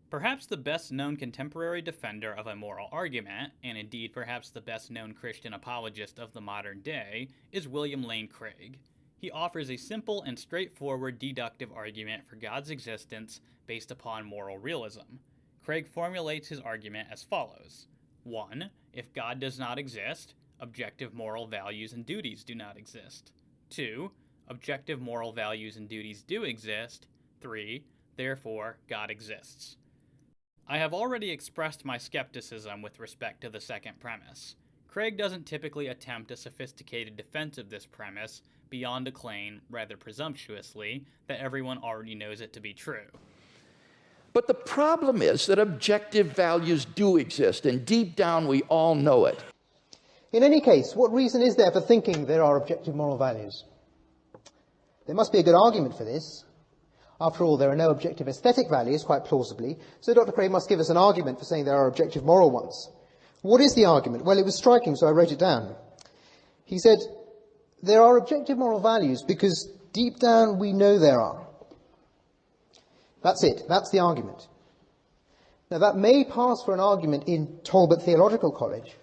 Perhaps the best-known contemporary defender of a moral argument, and indeed perhaps the best-known Christian apologist of the modern day, is William Lane Craig. He offers a simple and straightforward deductive argument for God's existence based upon moral realism. Craig formulates his argument as follows. 1. If God does not exist, objective moral values and duties do not exist. 2. Objective moral values and duties do exist. 3. Therefore, God exists. I have already expressed my skepticism with respect to the second premise. Craig doesn't typically attempt a sophisticated defense of this premise beyond a claim, rather presumptuously, that everyone already knows it to be true. But the problem is that objective values do exist, and deep down we all know it. In any case, what reason is there for thinking there are objective moral values? There must be a good argument for this. After all, there are no objective aesthetic values, quite plausibly, so Dr. Craig must give us an argument for saying there are objective moral ones. What is the argument? Well, it was striking, so I wrote it down. He said, there are objective moral values because deep down we know there are. That's it. That's the argument. Now, that may pass for an argument in Talbot Theological College.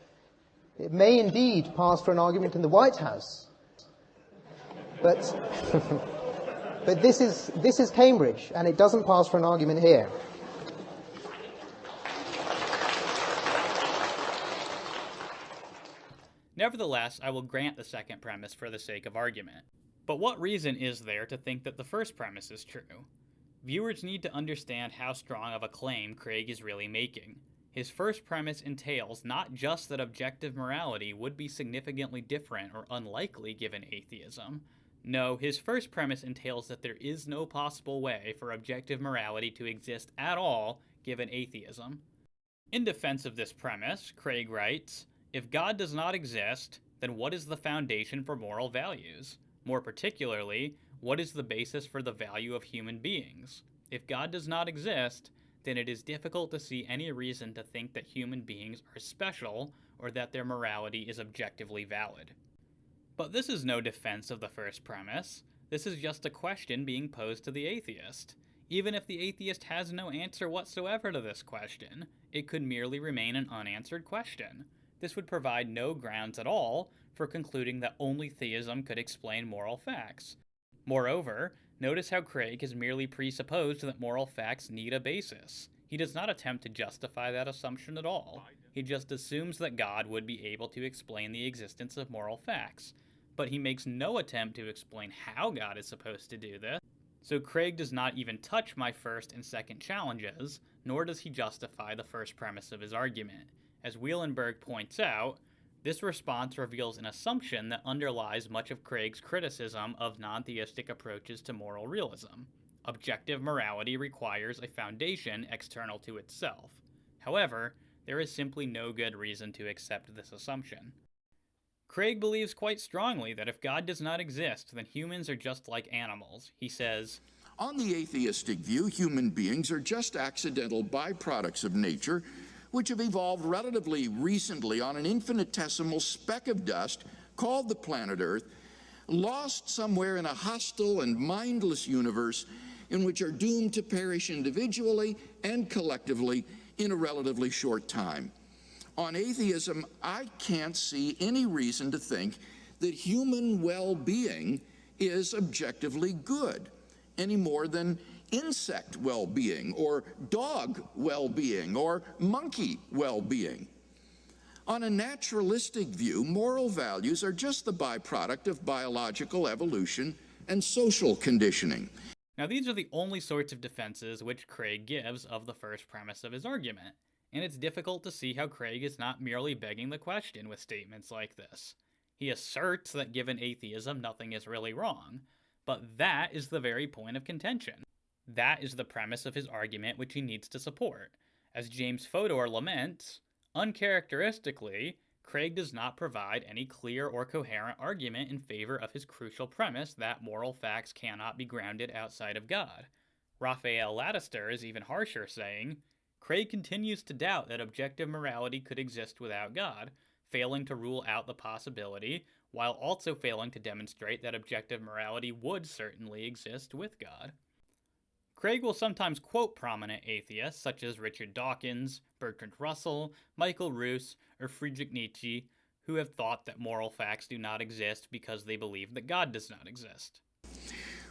It may indeed pass for an argument in the White House. But, but this is Cambridge, and it doesn't pass for an argument here. Nevertheless, I will grant the second premise for the sake of argument. But what reason is there to think that the first premise is true? Viewers need to understand how strong of a claim Craig is really making. His first premise entails not just that objective morality would be significantly different or unlikely given atheism. No, his first premise entails that there is no possible way for objective morality to exist at all given atheism. In defense of this premise, Craig writes, if God does not exist, then what is the foundation for moral values? More particularly, what is the basis for the value of human beings? If God does not exist, then it is difficult to see any reason to think that human beings are special or that their morality is objectively valid. But this is no defense of the first premise. This is just a question being posed to the atheist. Even if the atheist has no answer whatsoever to this question, it could merely remain an unanswered question. This would provide no grounds at all for concluding that only theism could explain moral facts. Moreover, notice how Craig has merely presupposed that moral facts need a basis. He does not attempt to justify that assumption at all. He just assumes that God would be able to explain the existence of moral facts. But he makes no attempt to explain how God is supposed to do this. So Craig does not even touch my first and second challenges, nor does he justify the first premise of his argument. As Wielenberg points out, this response reveals an assumption that underlies much of Craig's criticism of non-theistic approaches to moral realism. Objective morality requires a foundation external to itself. However, there is simply no good reason to accept this assumption. Craig believes quite strongly that if God does not exist, then humans are just like animals. He says, On the atheistic view, human beings are just accidental byproducts of nature, which have evolved relatively recently on an infinitesimal speck of dust called the planet Earth, lost somewhere in a hostile and mindless universe in which are doomed to perish individually and collectively in a relatively short time. On atheism, I can't see any reason to think that human well-being is objectively good, any more than insect well-being or dog well-being or monkey well-being. On a naturalistic view, moral values are just the byproduct of biological evolution and social conditioning. Now these are the only sorts of defenses which Craig gives of the first premise of his argument, and it's difficult to see how Craig is not merely begging the question with statements like this. He asserts that given atheism nothing is really wrong, but that is the very point of contention. That is the premise of his argument which he needs to support. As James Fodor laments, uncharacteristically, Craig does not provide any clear or coherent argument in favor of his crucial premise that moral facts cannot be grounded outside of God. Raphael Lataster is even harsher, saying, Craig continues to doubt that objective morality could exist without God, failing to rule out the possibility, while also failing to demonstrate that objective morality would certainly exist with God. Craig will sometimes quote prominent atheists such as Richard Dawkins, Bertrand Russell, Michael Ruse, or Friedrich Nietzsche, who have thought that moral facts do not exist because they believe that God does not exist.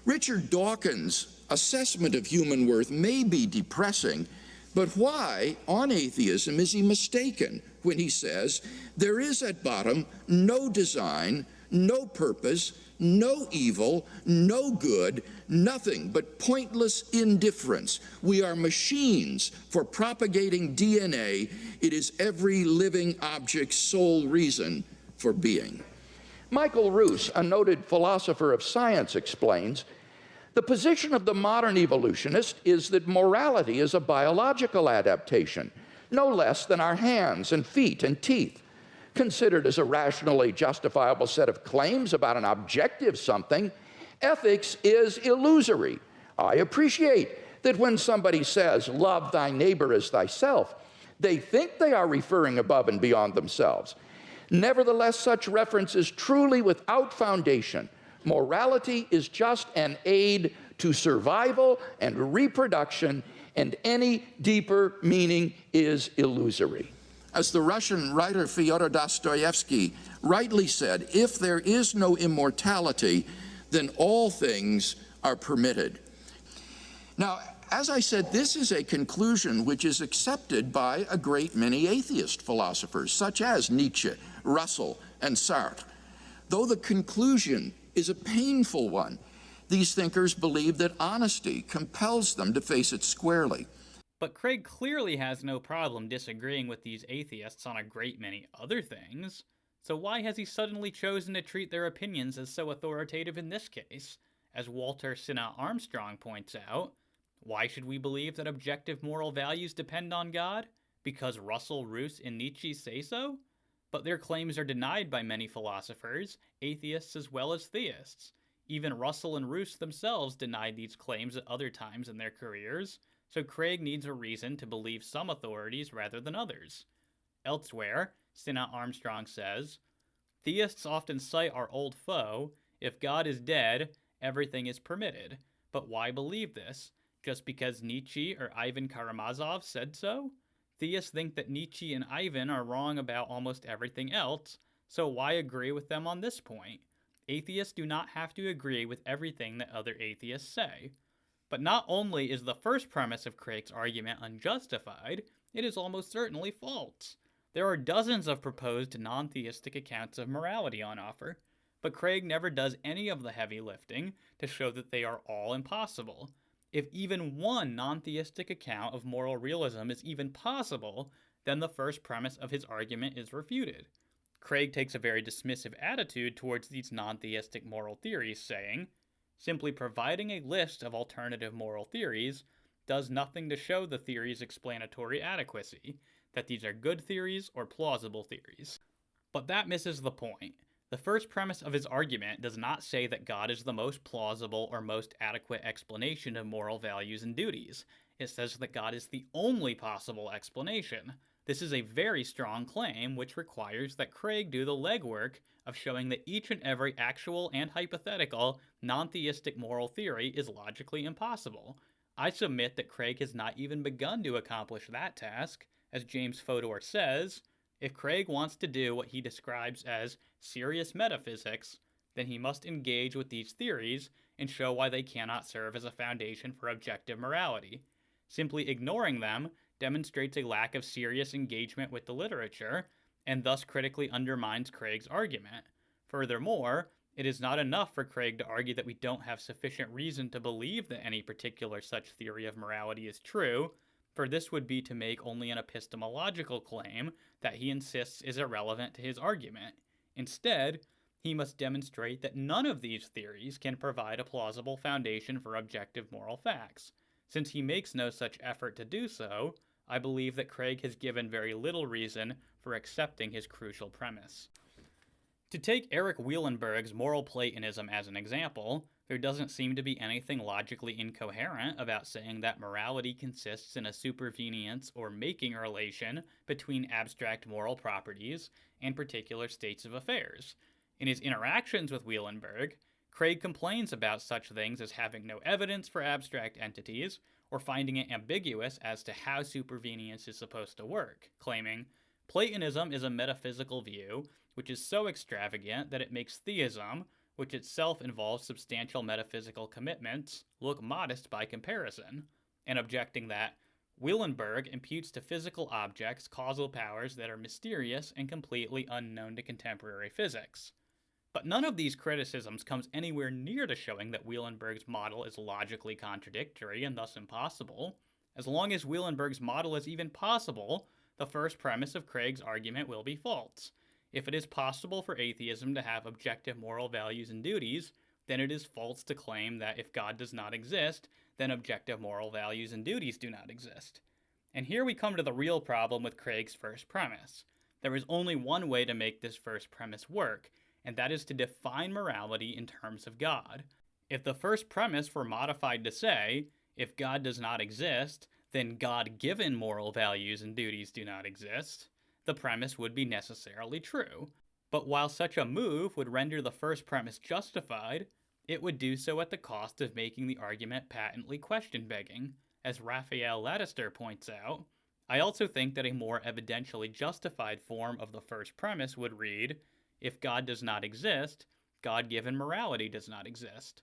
Richard Dawkins' assessment of human worth may be depressing, but why, on atheism, is he mistaken when he says, there is at bottom no design, no purpose, no evil, no good, nothing but pointless indifference. We are machines for propagating DNA. It is every living object's sole reason for being. Michael Ruse, a noted philosopher of science, explains, the position of the modern evolutionist is that morality is a biological adaptation, no less than our hands and feet and teeth. Considered as a rationally justifiable set of claims about an objective something, ethics is illusory. I appreciate that when somebody says, love thy neighbor as thyself, they think they are referring above and beyond themselves. Nevertheless, such reference is truly without foundation. Morality is just an aid to survival and reproduction, and any deeper meaning is illusory. As the Russian writer Fyodor Dostoevsky rightly said, if there is no immortality, then all things are permitted. Now, as I said, this is a conclusion which is accepted by a great many atheist philosophers, such as Nietzsche, Russell, and Sartre. Though the conclusion is a painful one, these thinkers believe that honesty compels them to face it squarely. But Craig clearly has no problem disagreeing with these atheists on a great many other things, so why has he suddenly chosen to treat their opinions as so authoritative in this case? As Walter Sinnott-Armstrong points out, why should we believe that objective moral values depend on God? Because Russell, Ruse, and Nietzsche say so? But their claims are denied by many philosophers, atheists as well as theists. Even Russell and Ruse themselves denied these claims at other times in their careers, so Craig needs a reason to believe some authorities rather than others. Elsewhere, Sinnott-Armstrong says, theists often cite our old foe, if God is dead, everything is permitted. But why believe this? Just because Nietzsche or Ivan Karamazov said so? Theists think that Nietzsche and Ivan are wrong about almost everything else, so why agree with them on this point? Atheists do not have to agree with everything that other atheists say. But not only is the first premise of Craig's argument unjustified, it is almost certainly false. There are dozens of proposed non-theistic accounts of morality on offer, but Craig never does any of the heavy lifting to show that they are all impossible. If even one non-theistic account of moral realism is even possible, then the first premise of his argument is refuted. Craig takes a very dismissive attitude towards these non-theistic moral theories, saying, simply providing a list of alternative moral theories does nothing to show the theory's explanatory adequacy, that these are good theories or plausible theories. But that misses the point. The first premise of his argument does not say that God is the most plausible or most adequate explanation of moral values and duties. It says that God is the only possible explanation. This is a very strong claim, which requires that Craig do the legwork of showing that each and every actual and hypothetical non-theistic moral theory is logically impossible. I submit that Craig has not even begun to accomplish that task. As James Fodor says, if Craig wants to do what he describes as serious metaphysics, then he must engage with these theories and show why they cannot serve as a foundation for objective morality. Simply ignoring them demonstrates a lack of serious engagement with the literature, and thus critically undermines Craig's argument. Furthermore, it is not enough for Craig to argue that we don't have sufficient reason to believe that any particular such theory of morality is true, for this would be to make only an epistemological claim that he insists is irrelevant to his argument. Instead, he must demonstrate that none of these theories can provide a plausible foundation for objective moral facts. Since he makes no such effort to do so, I believe that Craig has given very little reason for accepting his crucial premise. To take Erik Wielenberg's moral Platonism as an example, there doesn't seem to be anything logically incoherent about saying that morality consists in a supervenience or making relation between abstract moral properties and particular states of affairs. In his interactions with Wielenberg, Craig complains about such things as having no evidence for abstract entities, or finding it ambiguous as to how supervenience is supposed to work, claiming, Platonism is a metaphysical view which is so extravagant that it makes theism, which itself involves substantial metaphysical commitments, look modest by comparison, and objecting that Wielenberg imputes to physical objects causal powers that are mysterious and completely unknown to contemporary physics. But none of these criticisms comes anywhere near to showing that Wielenberg's model is logically contradictory and thus impossible. As long as Wielenberg's model is even possible, the first premise of Craig's argument will be false. If it is possible for atheism to have objective moral values and duties, then it is false to claim that if God does not exist, then objective moral values and duties do not exist. And here we come to the real problem with Craig's first premise. There is only one way to make this first premise work, and that is to define morality in terms of God. If the first premise were modified to say, if God does not exist, then God-given moral values and duties do not exist, the premise would be necessarily true. But while such a move would render the first premise justified, it would do so at the cost of making the argument patently question-begging. As Raphael Lataster points out, I also think that a more evidentially justified form of the first premise would read, if God does not exist, God-given morality does not exist.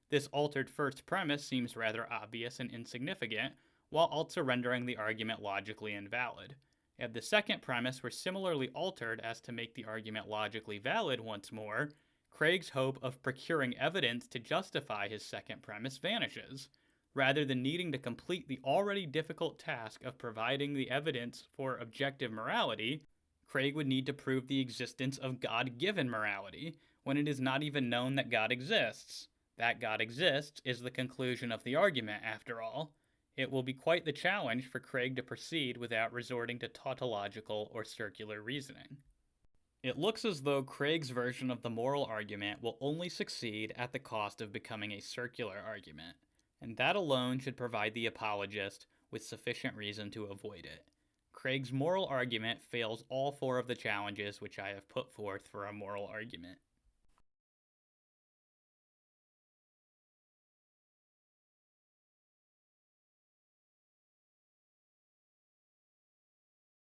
This altered first premise seems rather obvious and insignificant, while also rendering the argument logically invalid. If the second premise were similarly altered as to make the argument logically valid once more, Craig's hope of procuring evidence to justify his second premise vanishes. Rather than needing to complete the already difficult task of providing the evidence for objective morality, Craig would need to prove the existence of God-given morality, when it is not even known that God exists. That God exists is the conclusion of the argument, after all. It will be quite the challenge for Craig to proceed without resorting to tautological or circular reasoning. It looks as though Craig's version of the moral argument will only succeed at the cost of becoming a circular argument, and that alone should provide the apologist with sufficient reason to avoid it. Craig's moral argument fails all four of the challenges which I have put forth for a moral argument.